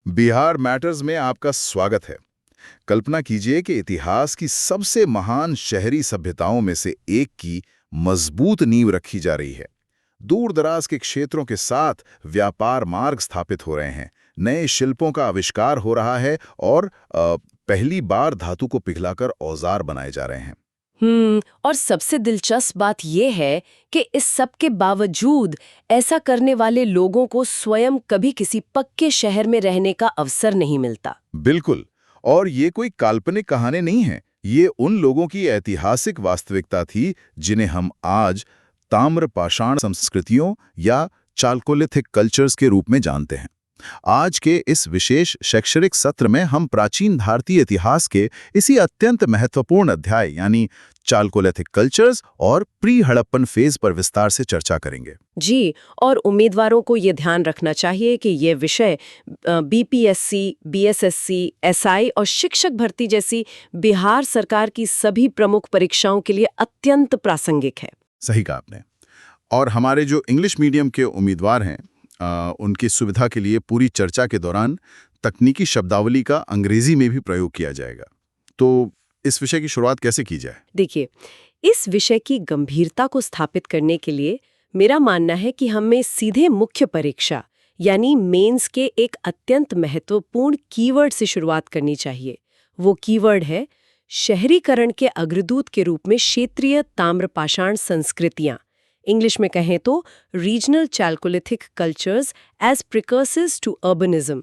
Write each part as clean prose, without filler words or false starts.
Bihar matters में आपका स्वागत है। कल्पना कीजिए कि इतिहास की सबसे महान शहरी सभ्यताओं में से एक की मजबूत नींव रखी जा रही है। दूर दराज के क्षेत्रों के साथ व्यापार मार्ग स्थापित हो रहे हैं, नए शिल्पों का आविष्कार हो रहा है और पहली बार धातु को पिघलाकर औजार बनाए जा रहे हैं। और सबसे दिलचस्प बात यह है कि इस सब के बावजूद ऐसा करने वाले लोगों को स्वयं कभी किसी पक्के शहर में रहने का अवसर नहीं मिलता। बिल्कुल। और ये कोई काल्पनिक कहानी नहीं है, ये उन लोगों की ऐतिहासिक वास्तविकता थी जिन्हें हम आज ताम्र पाषाण संस्कृतियों या चाल्कोलिथिक कल्चर्स के रूप में जानते हैं। आज के इस विशेष शैक्षणिक सत्र में हम प्राचीन भारतीय इतिहास के इसी अत्यंत महत्वपूर्ण अध्याय यानी चाल्कोलिथिक कल्चर्स और प्री हड़प्पन फेज पर विस्तार से चर्चा करेंगे। जी, और उम्मीदवारों को ये ध्यान रखना चाहिए कि ये विषय बीपीएससी, बीएसएससी, एसआई और शिक्षक भर्ती जैसी बिहार सरकार की सभी प्रमुख परीक्षाओं के लिए अत्यंत प्रासंगिक है। सही कहा आपने। और हमारे जो इंग्लिश मीडियम के उम्मीदवार हैं, उनकी सुविधा के लिए पूरी चर्चा के दौरान तकनीकी शब्दावली का अंग्रेजी में भी प्रयोग किया जाएगा। तो इस विषय की शुरुआत कैसे की जाए? देखिए, इस विषय की गंभीरता को स्थापित करने के लिए मेरा मानना है कि हमें सीधे मुख्य परीक्षा यानी मेंस के एक अत्यंत महत्वपूर्ण कीवर्ड से शुरुआत करनी चाहिए। वो कीवर्ड है शहरीकरण के अग्रदूत के रूप में क्षेत्रीय ताम्रपाषाण संस्कृतियां। इंग्लिश में कहें तो regional chalcolithic cultures as precursors to urbanism.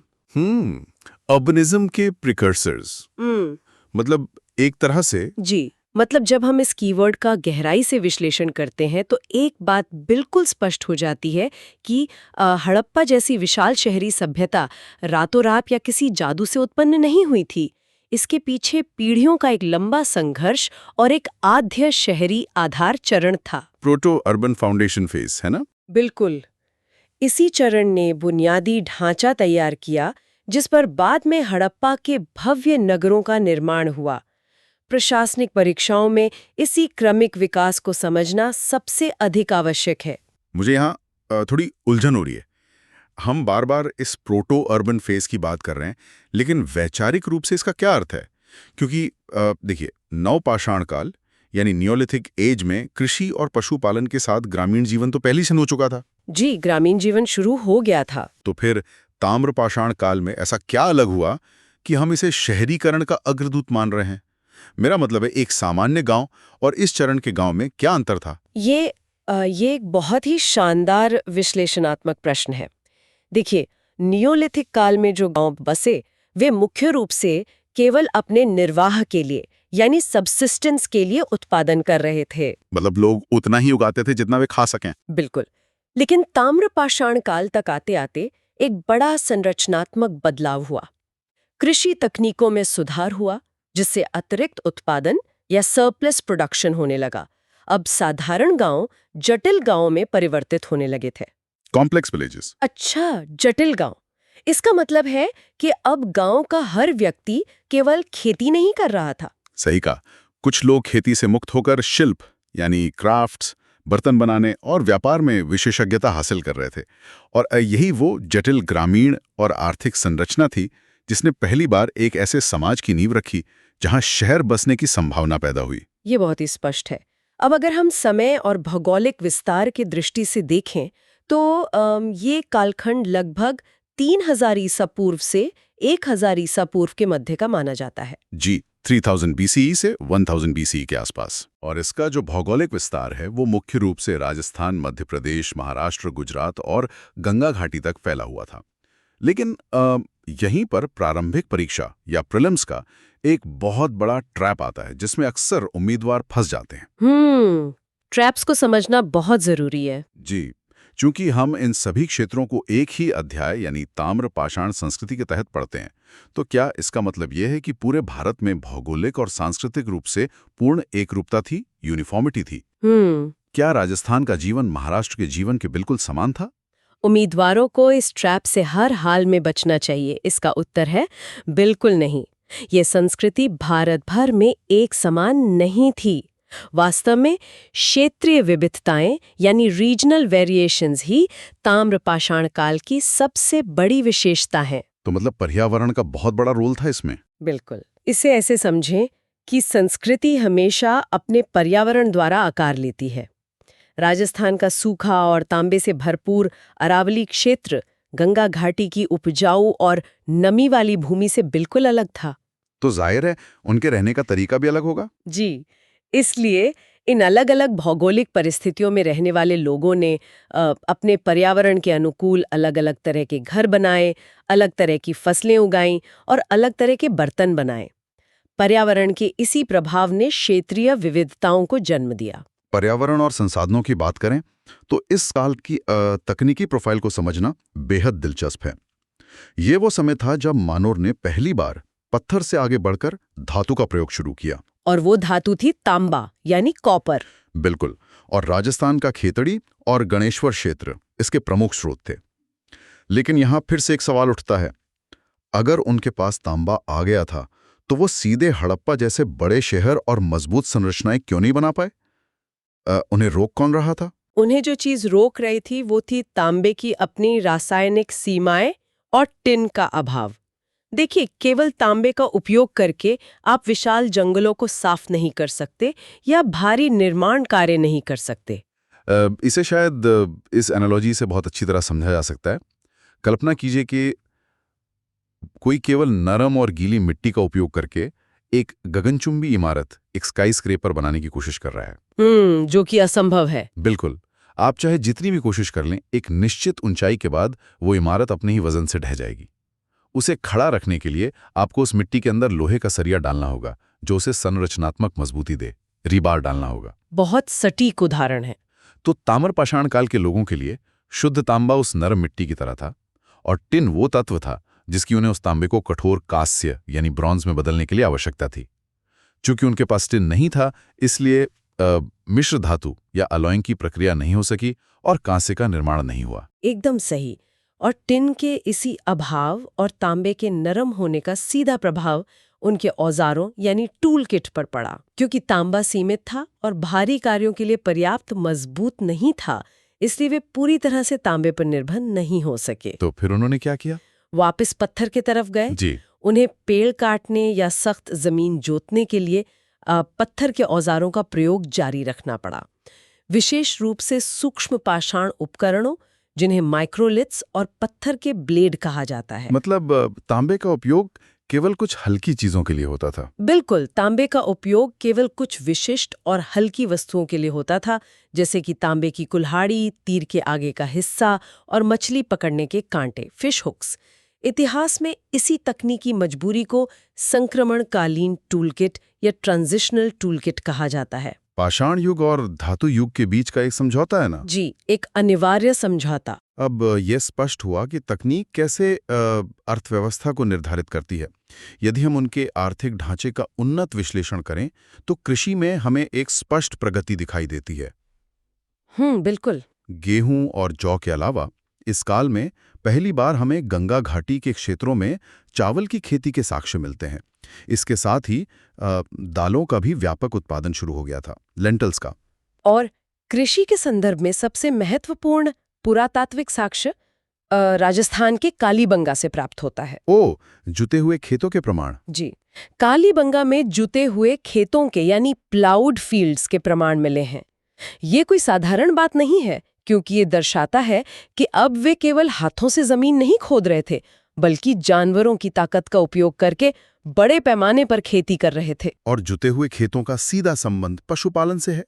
Urbanism के प्रिकर्सर्स, मतलब एक तरह से। जी, मतलब जब हम इस कीवर्ड का गहराई से विश्लेषण करते हैं तो एक बात बिल्कुल स्पष्ट हो जाती है कि हड़प्पा जैसी विशाल शहरी सभ्यता रातों रात या किसी जादू से उत्पन्न नहीं हुई थी। इसके पीछे पीढ़ियों का एक लंबा संघर्ष और एक आद्य शहरी आधार चरण था। प्रोटो अर्बन फाउंडेशन फेज, है ना? बिल्कुल। इसी चरण ने बुनियादी ढांचा तैयार किया जिस पर बाद में हड़प्पा के भव्य नगरों का निर्माण हुआ। प्रशासनिक परीक्षाओं में इसी क्रमिक विकास को समझना सबसे अधिक आवश्यक है। मुझे यहाँ थोड़ी उलझन हो रही है। हम बार बार इस प्रोटो अर्बन फेज की बात कर रहे हैं, लेकिन वैचारिक रूप से इसका क्या अर्थ है? क्योंकि देखिए, नवपाषाण काल यानी नियोलिथिक एज में कृषि और पशुपालन के साथ ग्रामीण जीवन तो पहले ही हो चुका था। जी, ग्रामीण जीवन शुरू हो गया था। तो फिर ताम्रपाषाण काल में ऐसा क्या अलग हुआ कि हम इसे शहरीकरण का अग्रदूत मान रहे हैं? मेरा मतलब है, एक सामान्य गांव और इस चरण के गांव में क्या अंतर था? ये एक बहुत ही शानदार विश्लेषणात्मक प्रश्न है। देखिए, नियोलिथिक काल में जो गांव बसे वे मुख्य रूप से केवल अपने निर्वाह के लिए यानी सबसिस्टेंस के लिए उत्पादन कर रहे थे। मतलब लोग उतना ही उगाते थे जितना वे खा सकें। बिल्कुल। लेकिन ताम्रपाषाण काल तक आते आते एक बड़ा संरचनात्मक बदलाव हुआ। कृषि तकनीकों में सुधार हुआ जिससे अतिरिक्त उत्पादन या सरप्लस प्रोडक्शन होने लगा। अब साधारण गांव जटिल गांवों में परिवर्तित होने लगे थे। Complex villages. अच्छा, जटिल गांव। इसका मतलब है कि अब गांव का हर व्यक्ति केवल खेती नहीं कर रहा था। सही कहा। कुछ लोग खेती से मुक्त होकर शिल्प यानी क्राफ्ट्स, बर्तन बनाने और व्यापार में विशेषज्ञता हासिल कर रहे थे। और यही वो जटिल ग्रामीण और आर्थिक संरचना थी जिसने पहली बार एक ऐसे समाज की नींव रखी जहां शहर बसने की संभावना पैदा हुई। ये बहुत ही स्पष्ट है। अब अगर हम समय और भौगोलिक विस्तार की दृष्टि से देखें तो ये कालखंड लगभग 3000 ईसा पूर्व से 1000 ईसा पूर्व के मध्य का माना जाता है। जी, 3000 BCE से 1000 BCE के आसपास। और इसका जो भौगोलिक विस्तार है वो मुख्य रूप से राजस्थान, मध्य प्रदेश, महाराष्ट्र, गुजरात और गंगा घाटी तक फैला हुआ था। लेकिन यहीं पर प्रारंभिक परीक्षा या प्रीलिम्स का एक बहुत बड़ा ट्रैप आता है जिसमें अक्सर उम्मीदवार फंस जाते हैं। ट्रैप्स को समझना बहुत जरूरी है। जी, चूंकि हम इन सभी क्षेत्रों को एक ही अध्याय यानी ताम्रपाषाण संस्कृति के तहत पढ़ते हैं, तो क्या इसका मतलब यह है कि पूरे भारत में भौगोलिक और सांस्कृतिक रूप से पूर्ण एकरूपता थी, यूनिफॉर्मिटी थी? क्या राजस्थान का जीवन महाराष्ट्र के जीवन के बिल्कुल समान था? उम्मीदवारों को इस ट्रैप से हर हाल में बचना चाहिए। इसका उत्तर है बिल्कुल नहीं। ये संस्कृति भारत भर में एक समान नहीं थी। वास्तव में क्षेत्रीय विविधताएं यानी रीजनल वेरिएशंस ही ताम्रपाषाण काल की सबसे बड़ी विशेषता हैं। तो मतलब पर्यावरण का बहुत बड़ा रोल था इसमें। बिल्कुल। इसे ऐसे समझें कि संस्कृति हमेशा अपने पर्यावरण द्वारा आकार लेती है। राजस्थान का सूखा और तांबे से भरपूर अरावली क्षेत्र गंगा घाटी की उपजाऊ और नमी वाली भूमि से बिल्कुल अलग था। तो जाहिर है उनके रहने का तरीका भी अलग होगा। जी, इसलिए इन अलग-अलग भौगोलिक परिस्थितियों में रहने वाले लोगों ने अपने पर्यावरण के अनुकूल अलग-अलग तरह के घर बनाए, अलग तरह की फसलें उगाईं और अलग तरह के बर्तन बनाए। पर्यावरण के इसी प्रभाव ने क्षेत्रीय विविधताओं को जन्म दिया। पर्यावरण और संसाधनों की बात करें तो इस काल की तकनीकी प्रोफाइल को समझना बेहद दिलचस्प है। ये वो समय था जब मानव ने पहली बार पत्थर से आगे बढ़कर धातु का प्रयोग शुरू किया। और वो धातु थी तांबा यानी कॉपर। बिल्कुल। और राजस्थान का खेतड़ी और गणेश्वर क्षेत्र इसके प्रमुख स्रोत थे। लेकिन यहां फिर से एक सवाल उठता है, अगर उनके पास तांबा आ गया था तो वो सीधे हड़प्पा जैसे बड़े शहर और मजबूत संरचनाएं क्यों नहीं बना पाए? उन्हें रोक कौन रहा था? उन्हें जो चीज रोक रही थी वो थी तांबे की अपनी रासायनिक सीमाएं और टिन का अभाव। देखिए, केवल तांबे का उपयोग करके आप विशाल जंगलों को साफ नहीं कर सकते या भारी निर्माण कार्य नहीं कर सकते। इसे शायद इस एनालॉजी से बहुत अच्छी तरह समझा जा सकता है। कल्पना कीजिए कि कोई केवल नरम और गीली मिट्टी का उपयोग करके एक गगनचुंबी इमारत, एक स्काई स्क्रेपर बनाने की कोशिश कर रहा है। जो कि असंभव है। बिल्कुल। आप चाहे जितनी भी कोशिश कर लें, एक निश्चित ऊंचाई के बाद वो इमारत अपने ही वजन से ढह जाएगी। उसे खड़ा रखने के लिए आपको उस मिट्टी के अंदर लोहे का सरिया डालना होगा, जो उसे संरचनात्मक मजबूती दे। रिबार डालना होगा। बहुत सटीक उदाहरण है। तो ताम्र पाषाण काल के लोगों के लिए शुद्ध तांबा उस नरम मिट्टी की तरह था, और टिन वो तत्व था जिसकी उन्हें उस तांबे को कठोर कांस्य यानी ब्रॉन्ज में बदलने के लिए आवश्यकता थी। चूंकि उनके पास टिन नहीं था, इसलिए मिश्र धातु या अलॉइंग की प्रक्रिया नहीं हो सकी और कांस्य का निर्माण नहीं हुआ। एकदम सही। और टिन के इसी अभाव और तांबे के नरम होने का सीधा प्रभाव उनके औजारों यानी टूल किट पर पड़ा। क्योंकि तांबा सीमित था और भारी कार्यों के लिए पर्याप्त मजबूत नहीं था, इसलिए वे पूरी तरह से तांबे पर निर्भर नहीं हो सके। तो फिर उन्होंने क्या किया? वापस पत्थर की तरफ गए। जी। उन्हें पेड़ काटने या सख्त जमीन जोतने के लिए पत्थर के औजारों का प्रयोग जारी रखना पड़ा, विशेष रूप से सूक्ष्म पाषाण उपकरणों जिन्हें माइक्रोलिथ्स और पत्थर के ब्लेड कहा जाता है। मतलब तांबे का उपयोग केवल कुछ हल्की चीजों के लिए होता था। बिल्कुल, तांबे का उपयोग केवल कुछ विशिष्ट और हल्की वस्तुओं के लिए होता था, जैसे कि तांबे की कुल्हाड़ी, तीर के आगे का हिस्सा और मछली पकड़ने के कांटे, फिश हुक्स। इतिहास में इसी तकनीकी मजबूरी को संक्रमणकालीन टूलकिट या ट्रांजिशनल टूलकिट कहा जाता है। पाषाण युग और धातु युग के बीच का एक समझौता है ना? जी, एक अनिवार्य समझौता। अब यह स्पष्ट हुआ कि तकनीक कैसे अर्थव्यवस्था को निर्धारित करती है। यदि हम उनके आर्थिक ढांचे का उन्नत विश्लेषण करें तो कृषि में हमें एक स्पष्ट प्रगति दिखाई देती है। बिल्कुल। गेहूं और जौ के अलावा इस काल में पहली बार हमें गंगा घाटी के क्षेत्रों में चावल की खेती के साक्ष्य मिलते हैं। इसके साथ ही दालों का भी व्यापक उत्पादन शुरू हो गया था, लेंटल्स का। और कृषि के संदर्भ में सबसे महत्वपूर्ण पुरातात्विक साक्ष्य राजस्थान के कालीबंगा से प्राप्त होता है। जुते हुए खेतों के प्रमाण। जी, कालीबंगा में जुते हुए खेतों के यानी प्लाउड फील्ड्स के प्रमाण मिले हैं। ये कोई साधारण बात नहीं है, क्योंकि ये दर्शाता है कि अब वे केवल हाथों से जमीन नहीं खोद रहे थे, बल्कि जानवरों की ताकत का उपयोग करके बड़े पैमाने पर खेती कर रहे थे। और जुते हुए खेतों का सीधा संबंध पशुपालन से है।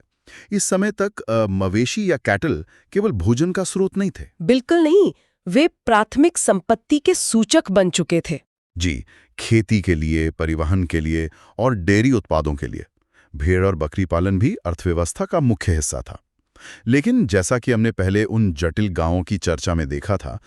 इस समय तक मवेशी या कैटल केवल भोजन का स्रोत नहीं थे। बिल्कुल नहीं, वे प्राथमिक संपत्ति के सूचक बन चुके थे। जी, खेती के लिए, परिवहन के लिए और डेयरी उत्पादों के लिए भेड़ और बकरी पालन भी अर्थव्यवस्था का मुख्य हिस्सा था। लेकिन जैसा कि हमने पहले उन जटिल गांवों की चर्चा में देखा था,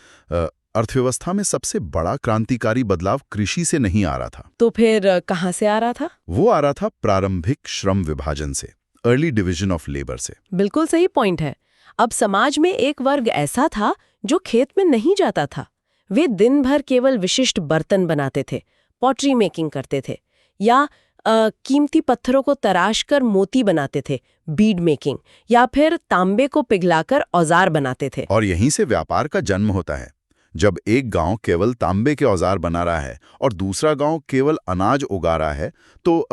अर्थव्यवस्था में सबसे बड़ा क्रांतिकारी बदलाव कृषि से नहीं आ रहा था। तो फिर कहां से आ रहा था? वो आ रहा था प्रारंभिक श्रम विभाजन से, अर्ली डिवीजन ऑफ लेबर से। बिल्कुल सही पॉइंट है। अब समाज में एक वर्ग ऐसा था जो खेत में नहीं जाता था। वे दिन भर केवल विशिष्ट बर्तन बनाते थे, पॉटरी मेकिंग करते थे, या कीमती पत्थरों को तराश कर मोती बनाते थे, बीड मेकिंग, या फिर तांबे को पिघलाकर औजार बनाते थे। और यहीं से व्यापार का जन्म होता है। जब एक गांव केवल तांबे के औजार बना रहा है और दूसरा गांव केवल अनाज उगा रहा है, तो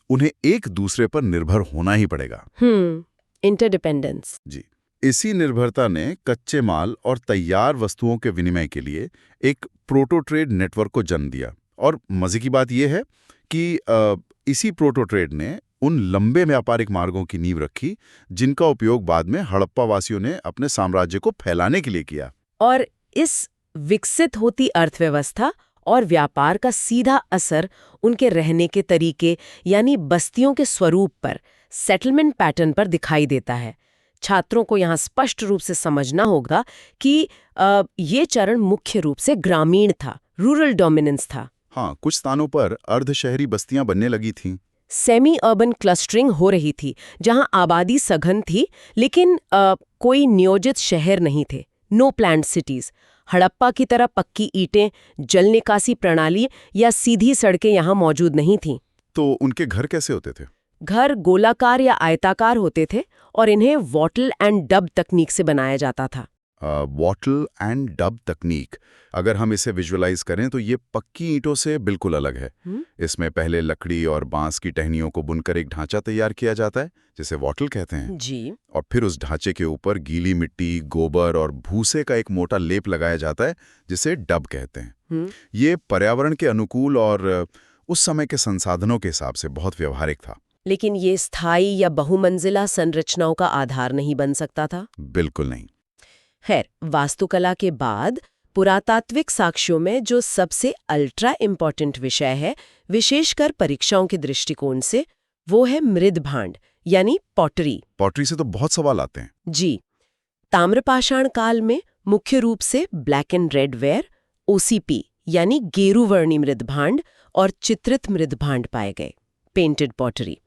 उन्हें एक दूसरे पर निर्भर होना ही पड़ेगा। इंटरडिपेंडेंस। जी। इसी निर्भरता ने कच्चे माल और तैयार वस्तुओं के विनिमय के लिए एक प्रोटो ट्रेड नेटवर्क को जन्म दिया। और मजे की बात यह है कि इसी प्रोटो ट्रेड ने उन लंबे व्यापारिक मार्गों की नींव रखी जिनका उपयोग बाद में हड़प्पा वासियों ने अपने साम्राज्य को फैलाने के लिए किया। और इस विकसित होती अर्थव्यवस्था और व्यापार का सीधा असर उनके रहने के तरीके यानी बस्तियों के स्वरूप पर, सेटलमेंट पैटर्न पर दिखाई देता है। छात्रों को यहाँ स्पष्ट रूप से समझना होगा कि ये चरण मुख्य रूप से ग्रामीण था, रूरल डोमिनेंस था। हाँ, कुछ स्थानों पर अर्धशहरी बस्तियां बनने लगी थीं। सेमी अर्बन क्लस्टरिंग हो रही थी, जहां आबादी सघन थी लेकिन कोई नियोजित शहर नहीं थे। No planned cities. हड़प्पा की तरह पक्की ईंटें, जल निकासी प्रणाली या सीधी सड़कें यहां मौजूद नहीं थीं। तो उनके घर कैसे होते थे? घर गोलाकार या आयताकार होते थे और इन्हें वॉटल एंड डब तकनीक से बनाया जाता था। वॉटल एंड डब तकनीक, अगर हम इसे विजुअलाइज करें तो ये पक्की ईंटों से बिल्कुल अलग है। इसमें पहले लकड़ी और बांस की टहनियों को बुनकर एक ढांचा तैयार किया जाता है, जिसे वॉटल कहते हैं जी। और फिर उस ढांचे के ऊपर गीली मिट्टी, गोबर और भूसे का एक मोटा लेप लगाया जाता है, जिसे डब कहते हैं। ये पर्यावरण के अनुकूल और उस समय के संसाधनों के हिसाब से बहुत व्यवहारिक था। लेकिन ये स्थायी या बहुमंजिला संरचनाओं का आधार नहीं बन सकता था। बिल्कुल नहीं। खैर, वास्तुकला के बाद पुरातात्विक साक्ष्यों में जो सबसे अल्ट्रा इम्पॉर्टेंट विषय है, विशेषकर परीक्षाओं के दृष्टिकोण से, वो है मृदभांड यानी पॉटरी। पॉटरी से तो बहुत सवाल आते हैं। जी। ताम्रपाषाण काल में मुख्य रूप से black and red ware, OCP यानी गेरुवर्णी मृदभांड और चित्रित मृदभांड पाए गए, पेंटेड पॉटरी।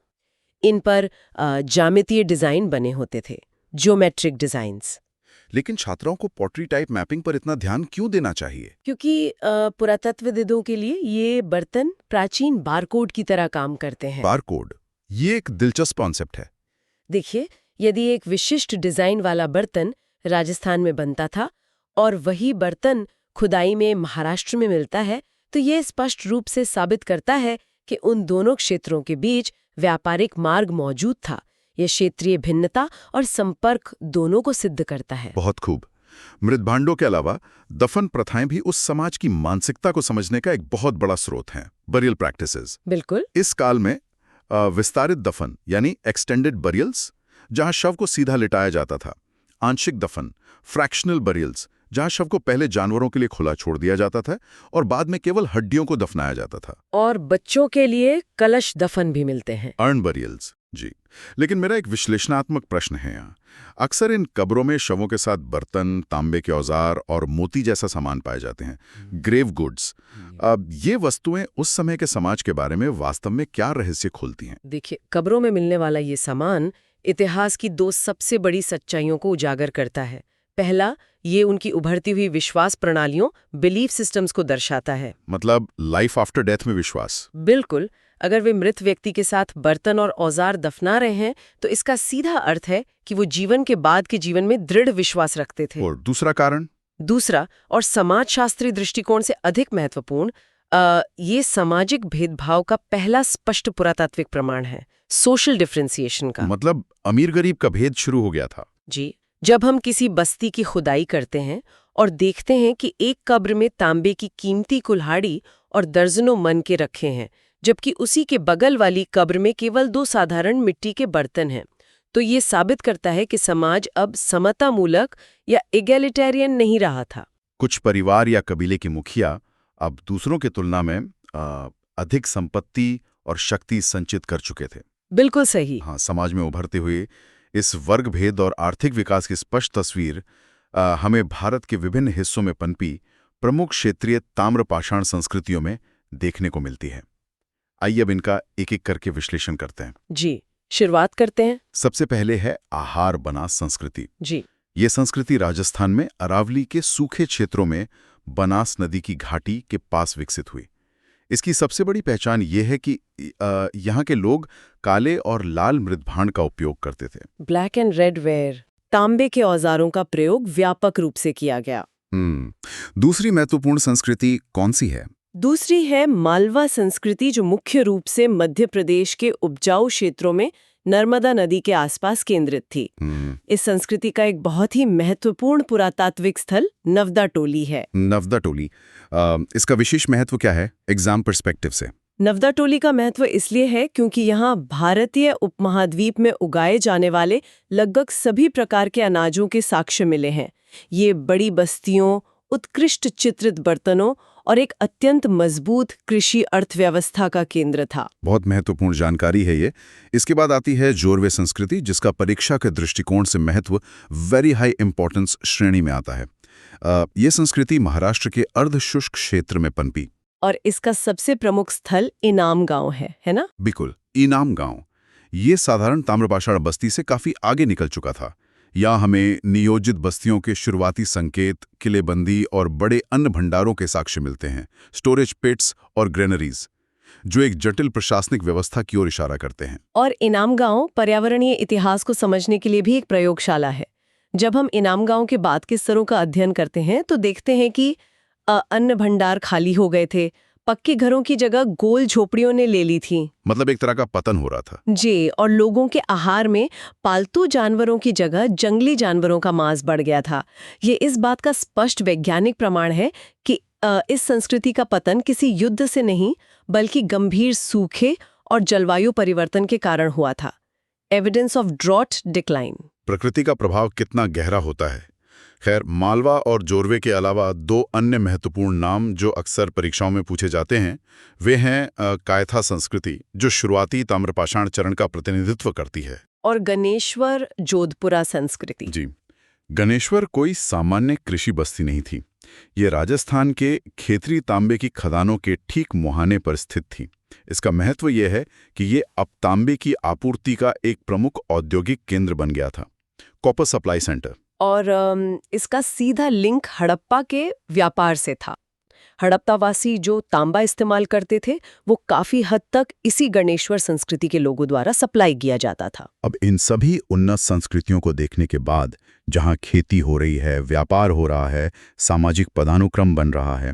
इन पर ज्यामितीय डिजाइन बने होते थे, ज्योमेट्रिक डिजाइन्स। लेकिन छात्राओं को पॉटरी टाइप मैपिंग पर इतना ध्यान क्यों देना चाहिए? क्योंकि पुरातत्वविदों के लिए ये बर्तन प्राचीन बारकोड की तरह काम करते हैं। बारकोड, ये एक दिलचस्प कॉन्सेप्ट है। देखिए, यदि एक विशिष्ट डिजाइन वाला बर्तन राजस्थान में बनता था और वही बर्तन खुदाई में महाराष्ट्र में मिलता है, तो ये स्पष्ट रूप से साबित करता है कि उन दोनों क्षेत्रों के बीच व्यापारिक मार्ग मौजूद था। यह क्षेत्रीय भिन्नता और संपर्क दोनों को सिद्ध करता है। बहुत खूब। मृदभांडों के अलावा दफन प्रथाएं भी उस समाज की मानसिकता को समझने का एक बहुत बड़ा स्रोत हैं। Burial practices. बिल्कुल। इस काल में विस्तारित दफन यानी एक्सटेंडेड बरियल्स, जहां शव को सीधा लिटाया जाता था। आंशिक दफन, फ्रैक्शनल बरियल्स, जहां शव को पहले जानवरों के लिए खुला छोड़ दिया जाता था और बाद में केवल हड्डियों को दफनाया जाता था। और बच्चों के लिए कलश दफन भी मिलते हैं, अर्न बरियल्स। जी। लेकिन मेरा एक विश्लेषणात्मक प्रश्न है यहाँ। अक्सर इन कब्रों में शवों के साथ बर्तन, तांबे के औजार और मोती जैसा सामान पाए जाते हैं, ग्रेव गुड्स। अब ये वस्तुएं उस समय के समाज के बारे में वास्तव में क्या रहस्य खोलती हैं? देखिए, कब्रों में मिलने वाला ये सामान इतिहास की दो सबसे बड़ी सच्चाइयों को उजागर करता है। पहला, ये उनकी उभरती हुई विश्वास प्रणालियों, बिलीफ सिस्टम्स को दर्शाता है। मतलब लाइफ आफ्टर डेथ में विश्वास। बिल्कुल। अगर वे मृत व्यक्ति के साथ बर्तन और औजार दफना रहे हैं, तो इसका सीधा अर्थ है कि वो जीवन के बाद के जीवन में दृढ़ विश्वास रखते थे। और दूसरा कारण? दूसरा और समाजशास्त्री दृष्टिकोण से अधिक महत्वपूर्ण, ये सामाजिक भेदभाव का पहला स्पष्ट पुरातात्विक प्रमाण है, सोशल डिफरेंशिएशन का। मतलब अमीर गरीब का भेद शुरू हो गया था। जी। जब हम किसी बस्ती की खुदाई करते हैं और देखते हैं कि एक कब्र में तांबे की कीमती कुल्हाड़ी और दर्जनों मनके रखे हैं, जबकि उसी के बगल वाली कब्र में केवल 2 साधारण मिट्टी के बर्तन हैं, तो ये साबित करता है कि समाज अब समतामूलक या इगैलिटेरियन नहीं रहा था। कुछ परिवार या कबीले के मुखिया अब दूसरों की तुलना में अधिक संपत्ति और शक्ति संचित कर चुके थे। बिल्कुल सही। हाँ, समाज में उभरते हुए इस वर्ग भेद और आर्थिक विकास की स्पष्ट तस्वीर हमें भारत के विभिन्न हिस्सों में पनपी प्रमुख क्षेत्रीय ताम्रपाषाण संस्कृतियों में देखने को मिलती है। आइए अब इनका एक एक करके विश्लेषण करते हैं। जी, शुरुआत करते हैं। सबसे पहले है आहार बनास संस्कृति। जी। ये संस्कृति राजस्थान में अरावली के सूखे क्षेत्रों में बनास नदी की घाटी के पास विकसित हुई। इसकी सबसे बड़ी पहचान ये है कि यहाँ के लोग काले और लाल मृदभांड का उपयोग करते थे। ब्लैक एंड रेड वेयर, तांबे के औजारों का प्रयोग व्यापक रूप से किया गया। दूसरी महत्वपूर्ण संस्कृति कौन सी है? दूसरी है मालवा संस्कृति, जो मुख्य रूप से मध्य प्रदेश के उपजाऊ क्षेत्रों में नर्मदा नदी के आसपास केंद्रित थी। इस संस्कृति का एक बहुत ही महत्वपूर्ण पुरातात्विक स्थल नवदा टोली है। नवदा टोली, इसका विशेष महत्व क्या है एग्जाम पर्सपेक्टिव से? नवदा टोली का महत्व इसलिए है क्योंकि यहाँ भारतीय उपमहाद्वीप में उगाए जाने वाले लगभग सभी प्रकार के अनाजों के साक्ष्य मिले हैं। ये बड़ी बस्तियों, उत्कृष्ट चित्रित बर्तनों और एक अत्यंत मजबूत कृषि अर्थव्यवस्था का केंद्र था। बहुत महत्वपूर्ण जानकारी है ये। इसके बाद आती है जोरवे संस्कृति, जिसका परीक्षा के दृष्टिकोण से महत्व वेरी हाई इंपॉर्टेंस श्रेणी में आता है। ये संस्कृति महाराष्ट्र के अर्धशुष्क क्षेत्र में पनपी और इसका सबसे प्रमुख स्थल इनाम गांव है ना? बिल्कुल, इनाम गांव। ये साधारण ताम्रपाषाण बस्ती से काफी आगे निकल चुका था। यहाँ हमें नियोजित बस्तियों के शुरुआती संकेत, किलेबंदी और बड़े अन्न भंडारों के साक्ष्य मिलते हैं, स्टोरेज पिट्स और ग्रेनरीज, जो एक जटिल प्रशासनिक व्यवस्था की ओर इशारा करते हैं। और इनाम गांव पर्यावरणीय इतिहास को समझने के लिए भी एक प्रयोगशाला है। जब हम इनाम गांव के बाद के स्तरों का अध्ययन करते हैं तो देखते हैं कि अन्न भंडार खाली हो गए थे, पक्के घरों की जगह गोल झोपड़ियों ने ले ली थी। मतलब एक तरह का पतन हो रहा था जी, और लोगों के आहार में पालतू जानवरों की जगह जंगली जानवरों का मांस बढ़ गया था। ये इस बात का स्पष्ट वैज्ञानिक प्रमाण है कि इस संस्कृति का पतन किसी युद्ध से नहीं, बल्कि गंभीर सूखे और जलवायु परिवर्तन के कारण हुआ था। Evidence of drought decline. प्रकृति का प्रभाव कितना गहरा होता है। खैर, मालवा और जोरवे के अलावा दो अन्य महत्वपूर्ण नाम जो अक्सर परीक्षाओं में पूछे जाते हैं, वे हैं कायथा संस्कृति, जो शुरुआती ताम्रपाषाण चरण का प्रतिनिधित्व करती है, और गणेश्वर जोधपुरा संस्कृति। जी, गणेश्वर कोई सामान्य कृषि बस्ती नहीं थी। ये राजस्थान के खेतरी तांबे की खदानों के ठीक मुहाने पर स्थित थी। इसका महत्व यह है कि ये अब तांबे की आपूर्ति का एक प्रमुख औद्योगिक केंद्र बन गया था, कॉपर सप्लाई सेंटर। और इसका सीधा लिंक हड़प्पा के व्यापार से था। हड़प्पावासी जो तांबा इस्तेमाल करते थे, वो काफी हद तक इसी गणेश्वर संस्कृति के लोगों द्वारा सप्लाई किया जाता था। अब इन सभी उन्नत संस्कृतियों को देखने के बाद, जहां खेती हो रही है, व्यापार हो रहा है, सामाजिक पदानुक्रम बन रहा है,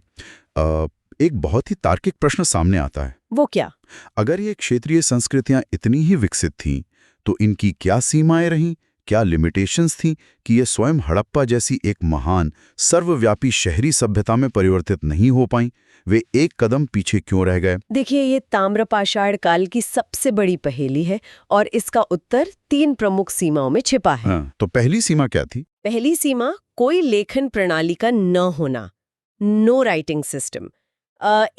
एक बहुत ही तार्किक प्रश्न सामने आता है। वो क्या? अगर ये क्षेत्रीय संस्कृतियां इतनी ही विकसित थीं, तो इनकी क्या सीमाएं रहीं, क्या लिमिटेशंस थीं कि ये स्वयं हड़प्पा जैसी एक महान सर्वव्यापी शहरी सभ्यता में परिवर्तित नहीं हो पाईं? वे एक कदम पीछे क्यों रह गए? देखिए, ये ताम्रपाषाण काल की सबसे बड़ी पहेली है और इसका उत्तर 3 प्रमुख सीमाओं में छिपा है। हाँ, तो पहली सीमा क्या थी? पहली सीमा कोई लेखन प्रणाली का न होना, नो राइटिंग सिस्टम।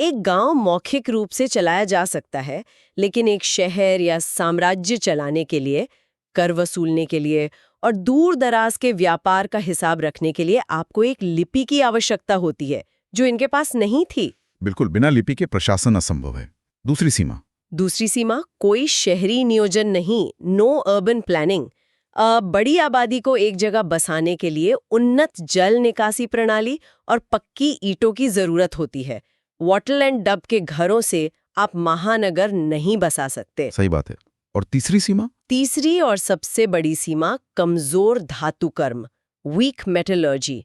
एक गांव मौखिक रूप से चलाया जा सकता है, लेकिन एक शहर या साम्राज्य चलाने के लिए, कर वसूलने के लिए और दूर दराज के व्यापार का हिसाब रखने के लिए आपको एक लिपि की आवश्यकता होती है, जो इनके पास नहीं थी। बिल्कुल, बिना लिपि के प्रशासन असंभव है। दूसरी सीमा? दूसरी सीमा कोई शहरी नियोजन नहीं, नो अर्बन प्लानिंग। बड़ी आबादी को एक जगह बसाने के लिए उन्नत जल निकासी प्रणाली और पक्की ईंटों की जरूरत होती है। वॉटल एंड डब के घरों से आप महानगर नहीं बसा सकते। सही बात है। और तीसरी सीमा? तीसरी और सबसे बड़ी सीमा कमजोर धातु कर्म, वीक मेटलर्जी।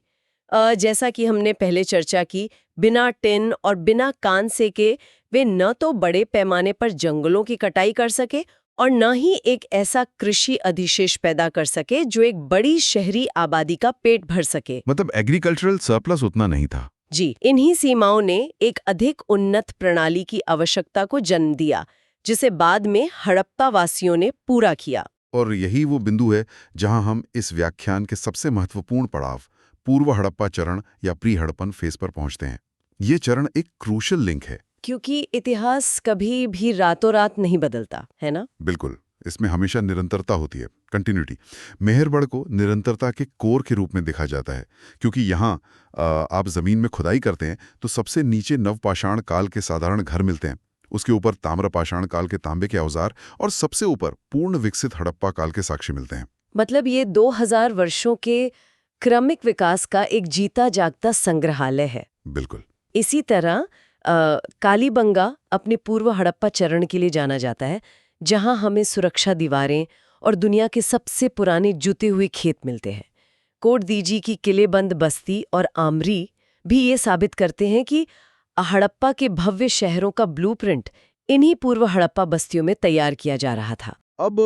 जैसा कि हमने पहले चर्चा की, बिना टिन और बिना कांसे के वे न तो बड़े पैमाने पर जंगलों की कटाई कर सके और न ही एक ऐसा कृषि अधिशेष पैदा कर सके जो एक बड़ी शहरी आबादी का पेट भर सके। मतलब एग्रीकल्चरल सरप्लस उतना नहीं था। जी, इन्हीं सीमाओं ने एक अधिक उन्नत प्रणाली की आवश्यकता को जन्म दिया, जिसे बाद में हड़प्पा वासियों ने पूरा किया। और यही वो बिंदु है जहां हम इस व्याख्यान के सबसे महत्वपूर्ण पड़ाव, पूर्व हड़प्पा चरण या प्री हड़प्पन फेज पर पहुंचते हैं। ये चरण एक क्रूशियल लिंक है, क्योंकि इतिहास कभी भी रातों रात नहीं बदलता, है ना? बिल्कुल, इसमें हमेशा निरंतरता होती है, कंटिन्यूटी। मेहरगढ़ को निरंतरता के कोर के रूप में देखा जाता है, क्योंकि यहाँ आप जमीन में खुदाई करते हैं तो सबसे नीचे नवपाषाण काल के साधारण घर मिलते हैं, उसके ऊपर ताम्रपाषाण काल के तांबे के औजार और सबसे ऊपर पूर्ण विकसित हड़प्पा काल के साक्ष्य मिलते हैं। मतलब ये 2000 वर्षों के क्रमिक विकास का एक जीता जागता संग्रहालय है। बिल्कुल। इसी तरह कालीबंगा अपने पूर्व हड़प्पा चरण के लिए जाना जाता है, जहां हमें सुरक्षा दीवारें और दुनिया के सबसे पुराने जुते हुए खेत मिलते हैं। कोटदीजी की किलेबंद बस्ती और आमरी भी ये साबित करते हैं कि हड़प्पा के भव्य शहरों का ब्लूप्रिंट इन्हीं पूर्व हड़प्पा बस्तियों में तैयार किया जा रहा था। अब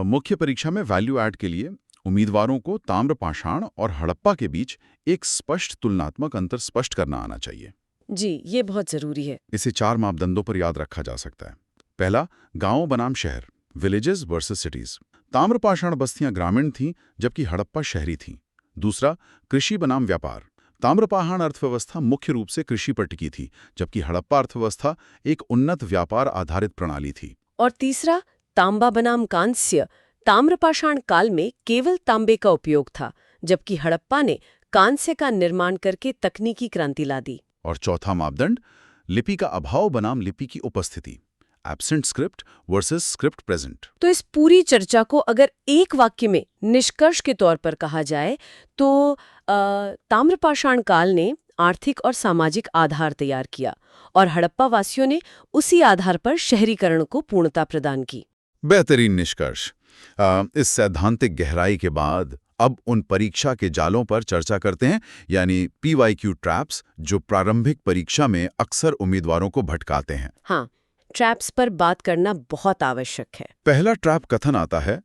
मुख्य परीक्षा में वैल्यू ऐड के लिए उम्मीदवारों को ताम्रपाषाण और हड़प्पा के बीच एक स्पष्ट तुलनात्मक अंतर स्पष्ट करना आना चाहिए। जी, ये बहुत जरूरी है। इसे 4 मापदंडों पर याद रखा जा सकता है। पहला, गांव बनाम शहर, विलेजेस वर्सेस सिटीज। ताम्रपाषाण बस्तियां ग्रामीण थीं जबकि हड़प्पा शहरी थीं। दूसरा, कृषि बनाम व्यापार। ताम्रपाषाण अर्थव्यवस्था मुख्य रूप से कृषि पर टिकी थी जबकि हड़प्पा अर्थव्यवस्था एक उन्नत व्यापार आधारित प्रणाली थी। और तीसरा, तांबा बनाम कांस्य। ताम्रपाषाण काल में केवल तांबे का उपयोग था जबकि हड़प्पा ने कांस्य का निर्माण करके तकनीकी क्रांति ला दी। और चौथा मापदंड, लिपि का अभाव बनाम लिपि की उपस्थिति, absent script versus script present. तो इस पूरी चर्चा को अगर एक वाक्य में निष्कर्ष के तौर पर कहा जाए तो ताम्रपाषाण काल ने आर्थिक और सामाजिक आधार तैयार किया और हड़प्पा वासियों ने उसी आधार पर शहरीकरण को पूर्णता प्रदान की। बेहतरीन निष्कर्ष। इस सैद्धांतिक गहराई के बाद अब उन परीक्षा के जालों पर चर्चा करते हैं, यानी PYQ ट्रैप्स, जो प्रारंभिक परीक्षा में अक्सर उम्मीदवारों को भटकाते हैं। हाँ, ट्रैप्स पर बात करना बहुत आवश्यक है। पहला ट्रैप कथन आता है,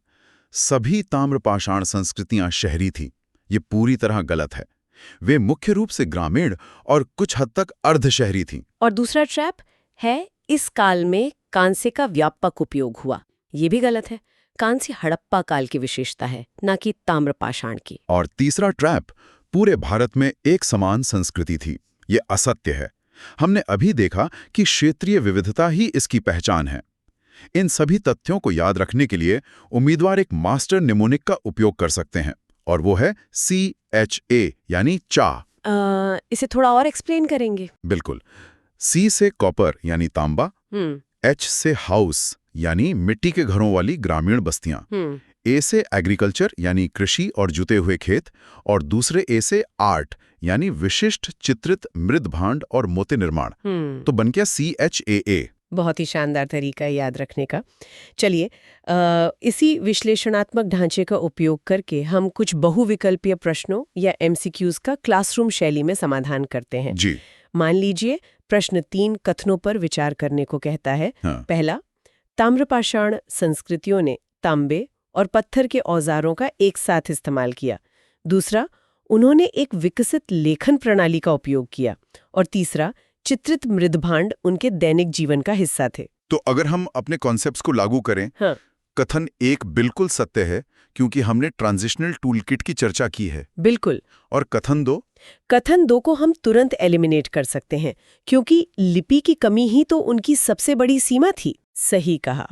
सभी ताम्रपाषाण संस्कृतियां शहरी थीं। ये पूरी तरह गलत है। वे मुख्य रूप से ग्रामीण और कुछ हद तक अर्धशहरी थीं। और दूसरा ट्रैप है, इस काल में कांस्य का व्यापक उपयोग हुआ। ये भी गलत है। कांस्य हड़प्पा काल की विशेषता है, न कि ताम्रपाषाण की। और तीसरा ट्रैप, पूरे भारत में एक समान संस्कृति थी। ये असत्य है। हमने अभी देखा कि क्षेत्रीय विविधता ही इसकी पहचान है। इन सभी तथ्यों को याद रखने के लिए उम्मीदवार एक मास्टर निमोनिक का उपयोग कर सकते हैं और वो है CHA यानी चा। इसे थोड़ा और एक्सप्लेन करेंगे? बिल्कुल। C से कॉपर यानी तांबा, H से हाउस यानी मिट्टी के घरों वाली ग्रामीण बस्तियां, A से एग्रीकल्चर यानी कृषि और जुते हुए खेत, और दूसरे A से आर्ट यानी विशिष्ट चित्रित मृद भांड और मोती निर्माण। तो बन गया CHAA। बहुत ही शानदार तरीका है याद रखने का। चलिए, इसी विश्लेषणात्मक ढांचे का उपयोग करके हम कुछ बहुविकल्पीय प्रश्नों या MCQs का क्लासरूम शैली में समाधान करते हैं। जी। मान लीजिए, प्रश्न 3 कथनों पर विचार करने को कहता है। हाँ। पहला, ताम्रपाषाण संस्कृतियों ने तांबे और पत्थर के औजारों का एक साथ इस्तेमाल किया। दूसरा, उन्होंने एक विकसित लेखन प्रणाली का उपयोग किया। और तीसरा, चित्रित मृदभांड उनके दैनिक जीवन का हिस्सा थे। तो अगर हम अपने कॉन्सेप्ट्स को लागू करें, हाँ। कथन 1 बिल्कुल सत्य है क्योंकि हमने ट्रांजिशनल टूलकिट की चर्चा की है। बिल्कुल। और कथन 2? कथन 2 को हम तुरंत एलिमिनेट कर सकते हैं क्योंकि लिपि की कमी ही तो उनकी सबसे बड़ी सीमा थी। सही कहा।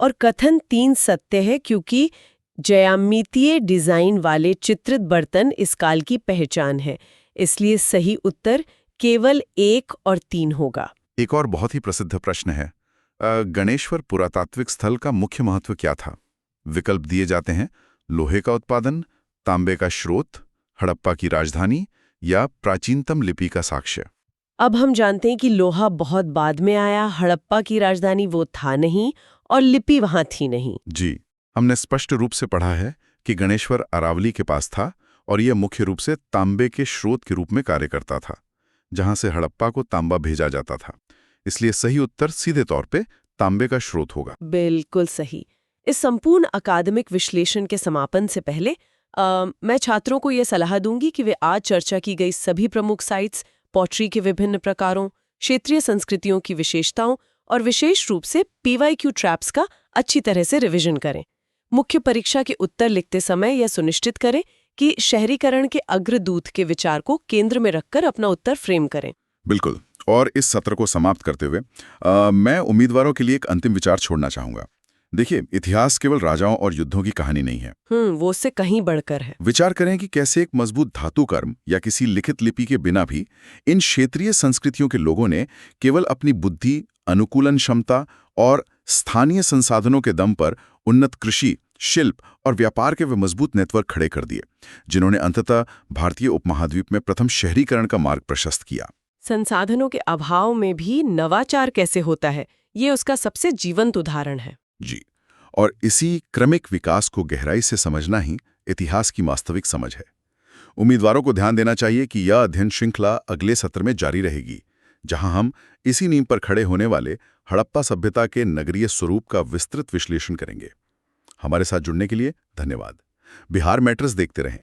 और कथन 3 सत्य है क्योंकि ज्यामितीय डिजाइन वाले चित्रित बर्तन इस काल की पहचान है। इसलिए सही उत्तर केवल 1 और 3 होगा। एक और बहुत ही प्रसिद्ध प्रश्न है, गणेश्वर पुरातात्विक स्थल का मुख्य महत्व क्या था? विकल्प दिए जाते हैं, लोहे का उत्पादन, तांबे का स्रोत, हड़प्पा की राजधानी या प्राचीनतम लिपि का साक्ष्य। अब हम जानते हैं कि लोहा बहुत बाद में आया, हड़प्पा की राजधानी वो था नहीं और लिपि वहां थी नहीं। जी, हमने स्पष्ट रूप से पढ़ा है कि गणेश्वर अरावली के पास था और यह मुख्य रूप से तांबे के स्रोत के रूप में कार्य करता था, जहां से हड़प्पा को तांबा भेजा जाता था। इसलिए सही उत्तर सीधे तौर पे तांबे का स्रोत होगा। बिल्कुल सही। इस संपूर्ण अकादमिक विश्लेषण के समापन से पहले मैं छात्रों को यह सलाह दूंगी कि वे आज चर्चा की गई सभी प्रमुख साइट्स, पॉटरी के विभिन्न प्रकारों, क्षेत्रीय संस्कृतियों की विशेषताओं और विशेष रूप से PYQ ट्रैप्स का अच्छी तरह से रिवीजन करें। मुख्य परीक्षा के उत्तर लिखते समय यह सुनिश्चित करें कि शहरीकरण के अग्रदूत के विचार को केंद्र में रखकर अपना उत्तर फ्रेम करें। बिल्कुल। और इस सत्र को समाप्त करते हुए मैं उम्मीदवारों के लिए एक अंतिम विचार छोड़ना चाहूंगा। देखिए, इतिहास केवल राजाओं और युद्धों की कहानी नहीं है। वो उससे कहीं बढ़कर है। विचार करें कि कैसे एक मजबूत धातु कर्म या किसी लिखित लिपि के बिना भी इन क्षेत्रीय संस्कृतियों के लोगों ने केवल अपनी बुद्धि, अनुकूलन क्षमता और स्थानीय संसाधनों के दम पर उन्नत कृषि, शिल्प और व्यापार के वे मजबूत नेटवर्क खड़े कर दिए, जिन्होंने अंततः भारतीय उपमहाद्वीप में प्रथम शहरीकरण का मार्ग प्रशस्त किया। संसाधनों के अभाव में भी नवाचार कैसे होता है, ये उसका सबसे जीवंत उदाहरण है। जी, और इसी क्रमिक विकास को गहराई से समझना ही इतिहास की वास्तविक समझ है। उम्मीदवारों को ध्यान देना चाहिए कि यह अध्ययन श्रृंखला अगले सत्र में जारी रहेगी, जहां हम इसी नींव पर खड़े होने वाले हड़प्पा सभ्यता के नगरीय स्वरूप का विस्तृत विश्लेषण करेंगे। हमारे साथ जुड़ने के लिए धन्यवाद। बिहार मैटर्स देखते रहें।